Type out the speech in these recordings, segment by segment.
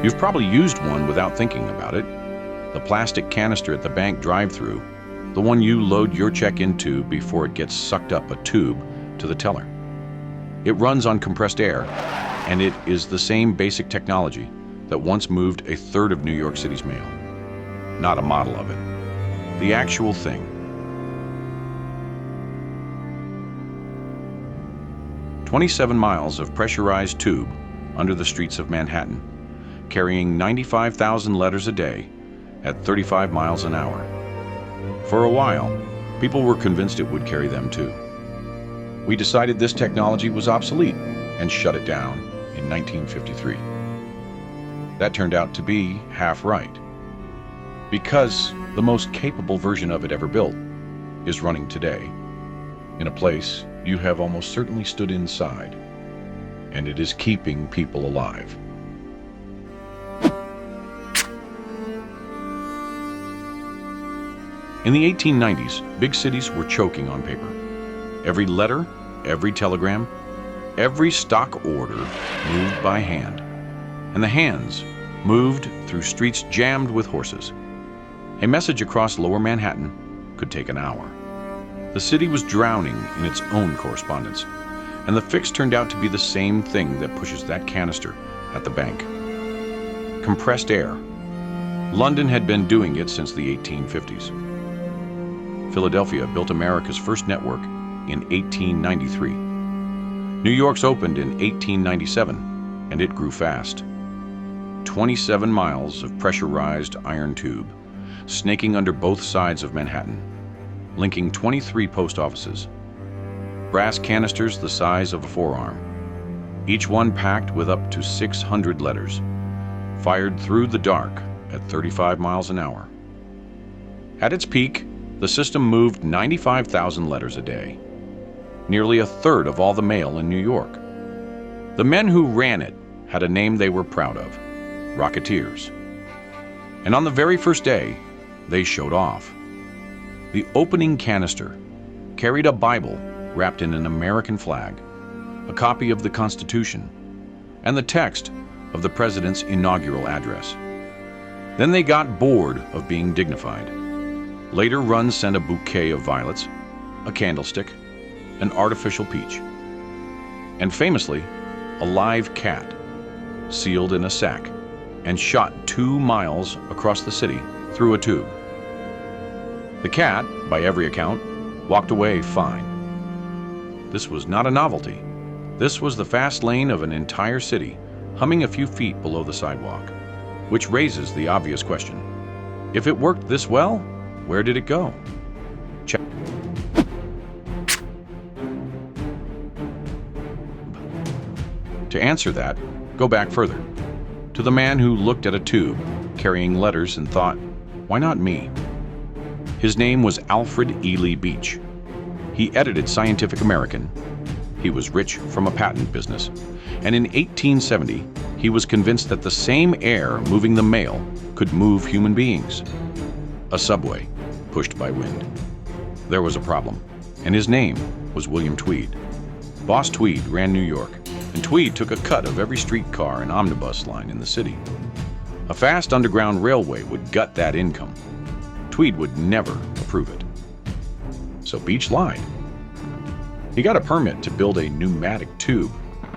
You've probably used one without thinking about it. The plastic canister at the bank drive-thru, the one you load your check into before it gets sucked up a tube to the teller. It runs on compressed air, and it is the same basic technology that once moved a third of New York City's mail. Not a model of it. The actual thing. 27 miles of pressurized tube under the streets of Manhattan, carrying 95,000 letters a day at 35 miles an hour. For a while, people were convinced it would carry them too. We decided this technology was obsolete and shut it down in 1953. That turned out to be half right, because the most capable version of it ever built is running today in a place you have almost certainly stood inside, and it is keeping people alive. In the 1890s, big cities were choking on paper. Every letter, every telegram, every stock order moved by hand, and the hands moved through streets jammed with horses. A message across Lower Manhattan could take an hour. The city was drowning in its own correspondence, and the fix turned out to be the same thing that pushes that canister at the bank. Compressed air. London had been doing it since the 1850s. Philadelphia built America's first network in 1893. New York's opened in 1897, and it grew fast. 27 miles of pressurized iron tube, snaking under both sides of Manhattan, linking 23 post offices. Brass canisters the size of a forearm, each one packed with up to 600 letters, fired through the dark at 35 miles an hour. At its peak, the system moved 95,000 letters a day, nearly a third of all the mail in New York. The men who ran it had a name they were proud of: Rocketeers. And on the very first day, they showed off. The opening canister carried a Bible wrapped in an American flag, a copy of the Constitution, and the text of the President's inaugural address. Then they got bored of being dignified. Later runs sent a bouquet of violets, a candlestick, an artificial peach, and famously, a live cat, sealed in a sack and shot 2 miles across the city through a tube. The cat, by every account, walked away fine. This was not a novelty. This was the fast lane of an entire city, humming a few feet below the sidewalk, which raises the obvious question. If it worked this well, where did it go? Check. To answer that, go back further, to the man who looked at a tube carrying letters and thought, why not me? His name was Alfred Ely Beach. He edited Scientific American. He was rich from a patent business, and in 1870, he was convinced that the same air moving the mail could move human beings. A subway, pushed by wind. There was a problem, and his name was William Tweed. Boss Tweed ran New York, and Tweed took a cut of every streetcar and omnibus line in the city. A fast underground railway would gut that income. Tweed would never approve it. So Beach lied. He got a permit to build a pneumatic tube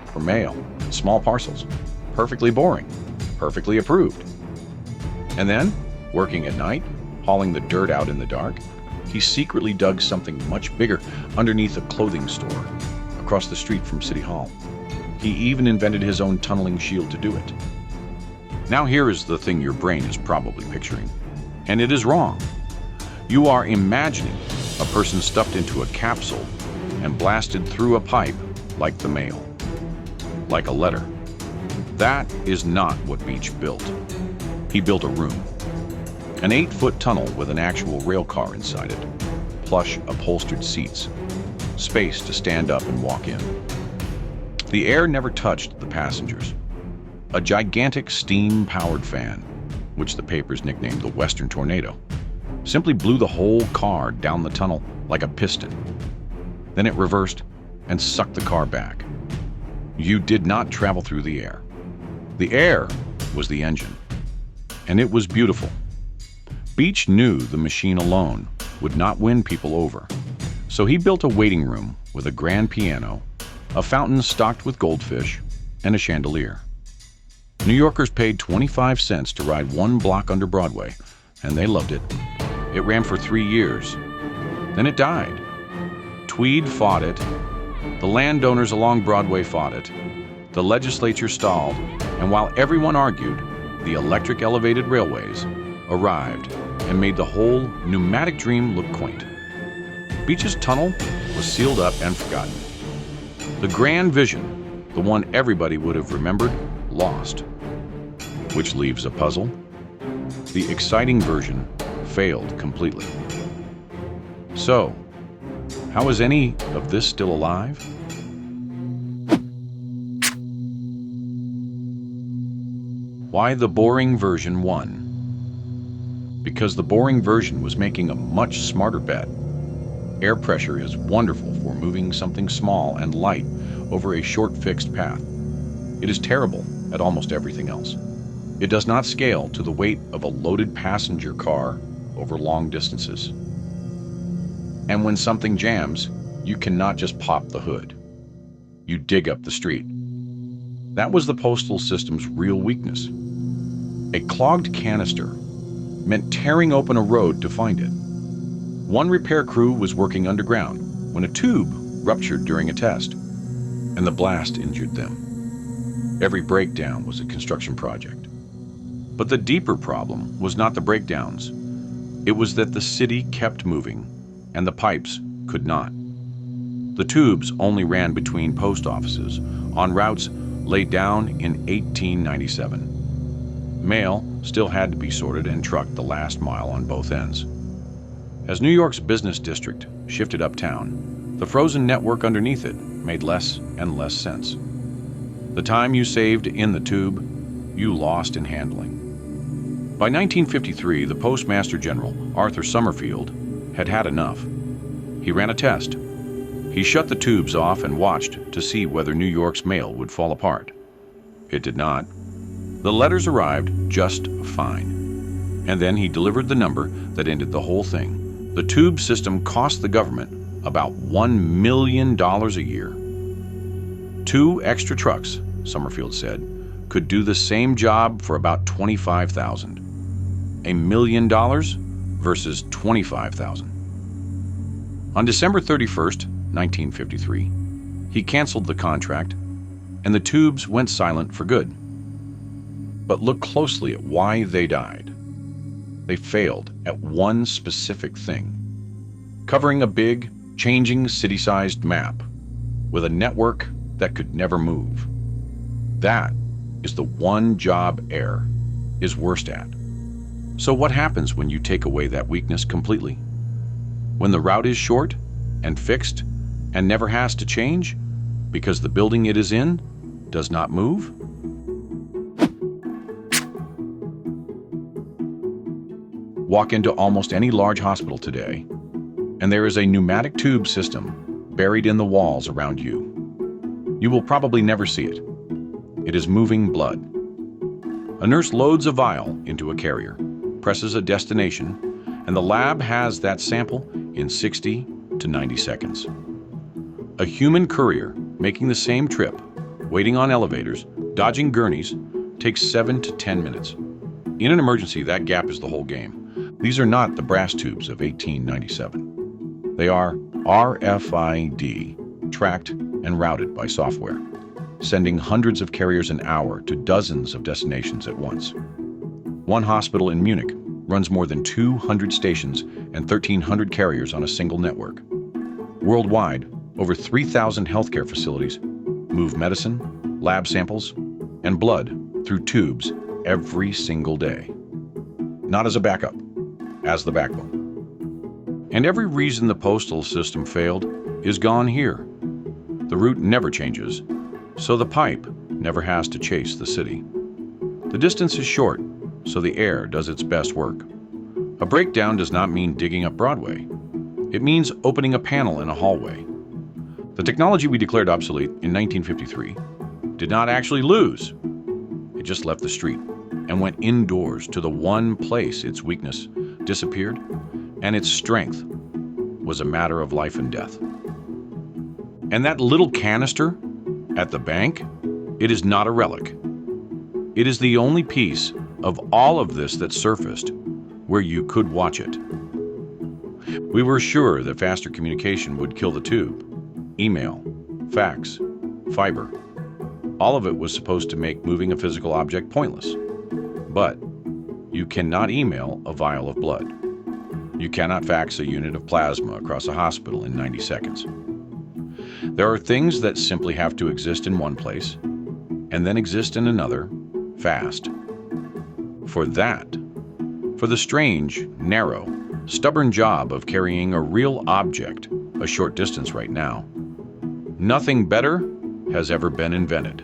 for mail in small parcels. Perfectly boring, perfectly approved. And then, working at night, hauling the dirt out in the dark, he secretly dug something much bigger underneath a clothing store across the street from City Hall. He even invented his own tunneling shield to do it. Now here is the thing your brain is probably picturing, and it is wrong. You are imagining a person stuffed into a capsule and blasted through a pipe like the mail, like a letter. That is not what Beach built. He built a room, an 8-foot tunnel with an actual rail car inside it, plush upholstered seats, space to stand up and walk in. The air never touched the passengers. A gigantic steam-powered fan, which the papers nicknamed the Western Tornado, simply blew the whole car down the tunnel like a piston. Then it reversed and sucked the car back. You did not travel through the air. The air was the engine. And it was beautiful. Beach knew the machine alone would not win people over. So he built a waiting room with a grand piano, a fountain stocked with goldfish, and a chandelier. New Yorkers paid 25 cents to ride 1 block under Broadway, and they loved it. It ran for 3 years. Then it died. Tweed fought it. The landowners along Broadway fought it. The legislature stalled, and while everyone argued, the electric elevated railways arrived and made the whole pneumatic dream look quaint. Beach's tunnel was sealed up and forgotten. The grand vision, the one everybody would have remembered, lost. Which leaves a puzzle. The exciting version failed completely. So, how is any of this still alive? Why the boring version won? Because the boring version was making a much smarter bet. Air pressure is wonderful for moving something small and light over a short fixed path. It is terrible at almost everything else. It does not scale to the weight of a loaded passenger car over long distances. And when something jams, you cannot just pop the hood. You dig up the street. That was the postal system's real weakness. A clogged canister meant tearing open a road to find it. One repair crew was working underground when a tube ruptured during a test, and the blast injured them. Every breakdown was a construction project. But the deeper problem was not the breakdowns. It was that the city kept moving, and the pipes could not. The tubes only ran between post offices on routes laid down in 1897. Mail still had to be sorted and trucked the last mile on both ends. As New York's business district shifted uptown, the frozen network underneath it made less and less sense. The time you saved in the tube, you lost in handling. By 1953, the Postmaster General, Arthur Summerfield, had had enough. He ran a test. He shut the tubes off and watched to see whether New York's mail would fall apart. It did not. The letters arrived just fine. And then he delivered the number that ended the whole thing. The tube system cost the government about $1 million a year. 2 extra trucks, Summerfield said, could do the same job for about $25,000. $1 million versus $25,000. On December 31st, 1953, he canceled the contract, and the tubes went silent for good. But look closely at why they died. They failed at one specific thing: covering a big, changing city-sized map with a network that could never move. That is the one job air is worst at. So what happens when you take away that weakness completely? When the route is short and fixed and never has to change because the building it is in does not move? Walk into almost any large hospital today, and there is a pneumatic tube system buried in the walls around you. You will probably never see it. It is moving blood. A nurse loads a vial into a carrier, presses a destination, and the lab has that sample in 60 to 90 seconds. A human courier making the same trip, waiting on elevators, dodging gurneys, takes 7 to 10 minutes. In an emergency, that gap is the whole game. These are not the brass tubes of 1897. They are RFID, tracked and routed by software, sending hundreds of carriers an hour to dozens of destinations at once. One hospital in Munich runs more than 200 stations and 1,300 carriers on a single network. Worldwide, over 3,000 healthcare facilities move medicine, lab samples, and blood through tubes every single day. Not as a backup, as the backbone. And every reason the postal system failed is gone here. The route never changes, so the pipe never has to chase the city. The distance is short, so the air does its best work. A breakdown does not mean digging up Broadway. It means opening a panel in a hallway. The technology we declared obsolete in 1953 did not actually lose. It just left the street. and went indoors to the one place its weakness disappeared and its strength was a matter of life and death. And that little canister at the bank, it is not a relic. It is the only piece of all of this that surfaced where you could watch it. We were sure that faster communication would kill the tube. Email, fax, fiber. All of it was supposed to make moving a physical object pointless. But you cannot email a vial of blood. You cannot fax a unit of plasma across a hospital in 90 seconds. There are things that simply have to exist in one place and then exist in another, fast. For the strange, narrow, stubborn job of carrying a real object a short distance right now, nothing better has ever been invented.